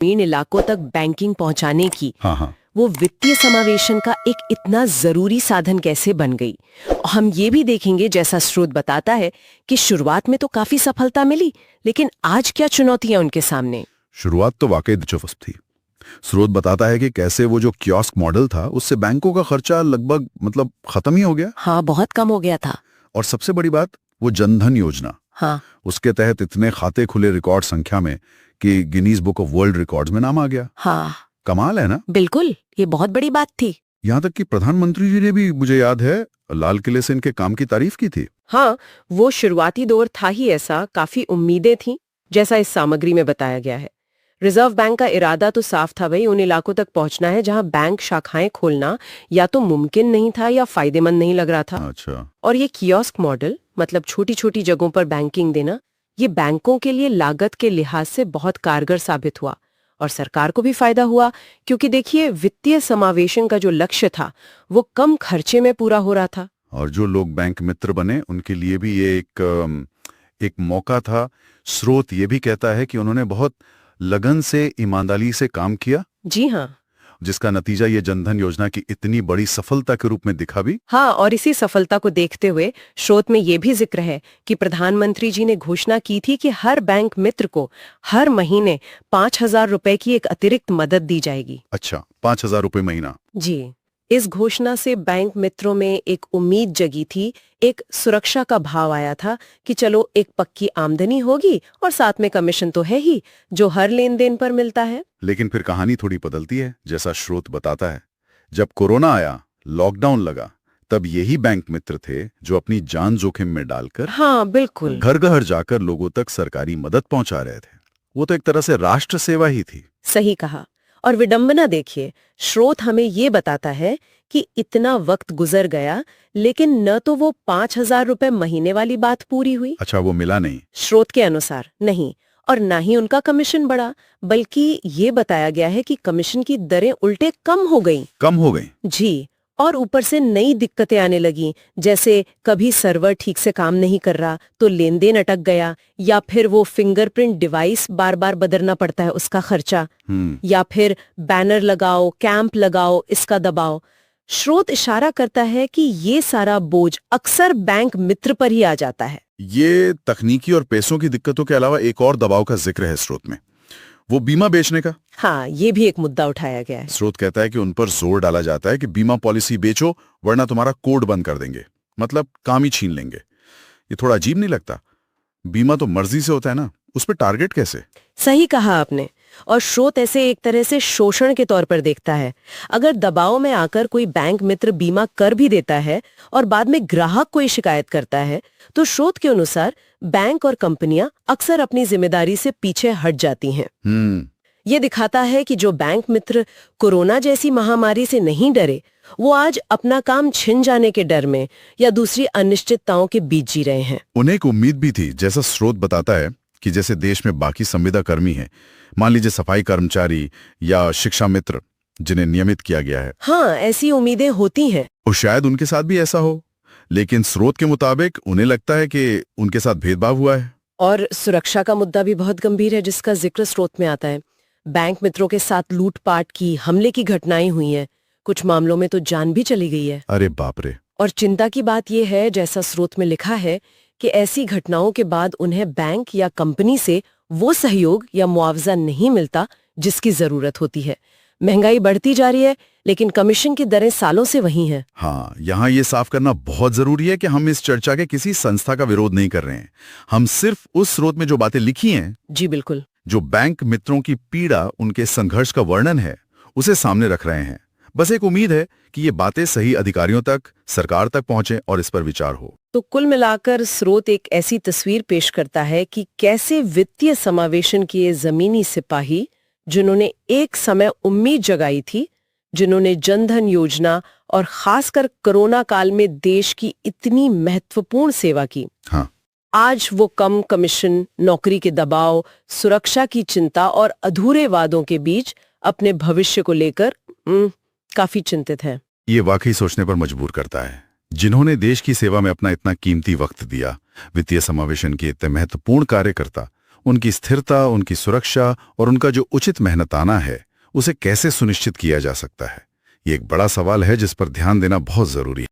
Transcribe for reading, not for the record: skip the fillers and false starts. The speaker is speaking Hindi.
ग्रामीण इलाकों तक बैंकिंग पहुंचाने की हाँ। वो वित्तीय समावेशन का एक इतना जरूरी साधन कैसे बन गई। हम ये भी देखेंगे, जैसा स्रोत बताता है, कि शुरुआत में तो काफी सफलता मिली, लेकिन आज क्या चुनौतियां उनके सामने। शुरुआत तो वाकई दिलचस्प थी। स्रोत बताता है कि कैसे वो जो कियोस्क मॉडल था उससे बैंकों का खर्चा लगभग खत्म ही हो गया। हाँ, बहुत कम हो गया था। और सबसे बड़ी बात, वो जनधन योजना। हाँ, उसके तहत इतने खाते खुले रिकॉर्ड संख्या में कि Guinness book of world records में नाम आ गया। हाँ, कमाल है ना। बिल्कुल, ये बहुत बड़ी बात थी। यहाँ तक कि प्रधानमंत्री जी ने भी, मुझे याद है, लाल किले से इनके काम की तारीफ की थी। हाँ, वो शुरुआती दौर था ही ऐसा, काफी उम्मीदें थीं, जैसा इस सामग्री में बताया गया है। रिजर्व बैंक का इरादा तो साफ था भाई, उन इलाकों तक पहुंचना है जहां बैंक शाखाएं खोलना या तो मुमकिन नहीं था या फायदेमंद नहीं लग रहा था। अच्छा। और ये कियोस्क मॉडल, मतलब छोटी छोटी जगहों पर बैंकिंग देना, ये बैंकों के लिए लागत के लिहाज से बहुत कारगर साबित हुआ और सरकार को भी फायदा हुआ, क्योंकि देखिए, वित्तीय समावेशन का जो लक्ष्य था वो कम खर्चे में पूरा हो रहा था। और जो लोग बैंक मित्र बने उनके लिए भी ये एक मौका था। स्रोत ये भी कहता है कि उन्होंने बहुत लगन से, ईमानदारी से काम किया। जी हाँ। जिसका नतीजा ये जनधन योजना की इतनी बड़ी सफलता के रूप में दिखा भी। हाँ, और इसी सफलता को देखते हुए स्रोत में ये भी जिक्र है कि प्रधानमंत्री जी ने घोषणा की थी कि हर बैंक मित्र को हर महीने 5,000 रुपए की एक अतिरिक्त मदद दी जाएगी। अच्छा, 5,000 रुपए महीना। जी, इस घोषणा से बैंक मित्रों में एक उम्मीद जगी थी, एक सुरक्षा का भाव आया था कि चलो, एक पक्की आमदनी होगी और साथ में कमीशन तो है ही, जो हर लेन देन पर मिलता है। लेकिन फिर कहानी थोड़ी बदलती है। जैसा स्रोत बताता है, जब कोरोना आया, लॉकडाउन लगा, तब यही बैंक मित्र थे जो अपनी जान जोखिम में डालकर, हाँ बिल्कुल, घर घर जाकर लोगों तक सरकारी मदद पहुंचा रहे थे। वो तो एक तरह से राष्ट्र सेवा ही थी। सही कहा। और विडंबना देखिए, स्रोत हमें ये बताता है कि इतना वक्त गुजर गया, लेकिन न तो वो 5,000 रुपए महीने वाली बात पूरी हुई। अच्छा, वो मिला नहीं। स्रोत के अनुसार नहीं, और ना ही उनका कमीशन बढ़ा, बल्कि ये बताया गया है कि कमीशन की दरें उल्टे कम हो गईं। जी, और ऊपर से नई दिक्कतें आने लगी, जैसे कभी सर्वर ठीक से काम नहीं कर रहा तो लेन देन अटक गया, या फिर वो फिंगरप्रिंट डिवाइस बार बार बदलना पड़ता है, उसका खर्चा, या फिर बैनर लगाओ, कैंप लगाओ, इसका दबाव। स्रोत इशारा करता है कि ये सारा बोझ अक्सर बैंक मित्र पर ही आ जाता है। ये तकनीकी और पैसों की दिक्कतों के अलावा एक और दबाव का जिक्र है स्रोत में, वो बीमा बेचने का। हाँ, ये भी एक मुद्दा उठाया गया है। स्रोत कहता है कि उन पर जोर डाला जाता है कि बीमा पॉलिसी बेचो, वरना तुम्हारा कोड बंद कर देंगे, मतलब काम ही छीन लेंगे। ये थोड़ा अजीब नहीं लगता? बीमा तो मर्जी से होता है ना, उस पर टारगेट कैसे? सही कहा आपने। और स्रोत ऐसे एक तरह से शोषण के तौर पर देखता है। अगर दबाव में आकर कोई बैंक मित्र बीमा कर भी देता है और बाद में ग्राहक कोई शिकायत करता है, तो स्रोत के अनुसार बैंक और कंपनियां अक्सर अपनी जिम्मेदारी से पीछे हट जाती हैं। ये दिखाता है कि जो बैंक मित्र कोरोना जैसी महामारी से नहीं डरे, वो आज अपना काम छिन जाने के डर में या दूसरी अनिश्चितताओं के बीच जी रहे हैं। उन्हें एक उम्मीद भी थी, जैसा स्रोत बताता है, कि जैसे देश में बाकी संविदा कर्मी हैं, मान लीजिए सफाई कर्मचारी या शिक्षा मित्र, जिन्हें नियमित किया गया है। हाँ, ऐसी उम्मीदें होती हैं। और शायद उनके साथ भी ऐसा हो, लेकिन स्रोत के मुताबिक उन्हें लगता है कि उनके साथ भेदभाव हुआ है। और सुरक्षा का मुद्दा भी बहुत गंभीर है, जिसका जिक्र स्रोत में आता है। बैंक मित्रों के साथ लूटपाट की, हमले की घटनाएं हुई हैं। कुछ मामलों में तो जान भी चली गई है। अरे बाप रे। और चिंता की बात यह है, जैसा स्रोत में लिखा है, कि ऐसी घटनाओं के बाद उन्हें बैंक या कंपनी से वो सहयोग या मुआवजा नहीं मिलता जिसकी जरूरत होती है। महंगाई बढ़ती जा रही है, लेकिन कमीशन की दरें सालों से वही हैं। हाँ, यहाँ ये साफ करना बहुत जरूरी है कि हम इस चर्चा के किसी संस्था का विरोध नहीं कर रहे हैं। हम सिर्फ उस स्रोत में जो बातें लिखी हैं, जी बिल्कुल, जो बैंक मित्रों की पीड़ा, उनके संघर्ष का वर्णन है, उसे सामने रख रहे हैं। बस एक उम्मीद है कि ये बातें सही अधिकारियों तक, सरकार तक पहुंचे और इस पर विचार हो। तो कुल मिलाकर स्रोत एक ऐसी तस्वीर पेश करता है कि कैसे वित्तीय समावेशन के ये जमीनी सिपाही, जिन्होंने एक समय उम्मीद जगाई थी, जिन्होंने जनधन योजना और खासकर कोरोना काल में देश की इतनी महत्वपूर्ण सेवा की, हाँ, आज वो कम कमीशन, नौकरी के दबाव, सुरक्षा की चिंता और अधूरे वादों के बीच अपने भविष्य को लेकर काफी चिंतित हैं। ये वाकई सोचने पर मजबूर करता है। जिन्होंने देश की सेवा में अपना इतना कीमती वक्त दिया, वित्तीय समावेशन के इतने महत्वपूर्ण कार्यकर्ता, उनकी स्थिरता, उनकी सुरक्षा और उनका जो उचित मेहनताना है उसे कैसे सुनिश्चित किया जा सकता है, ये एक बड़ा सवाल है जिस पर ध्यान देना बहुत जरूरी है।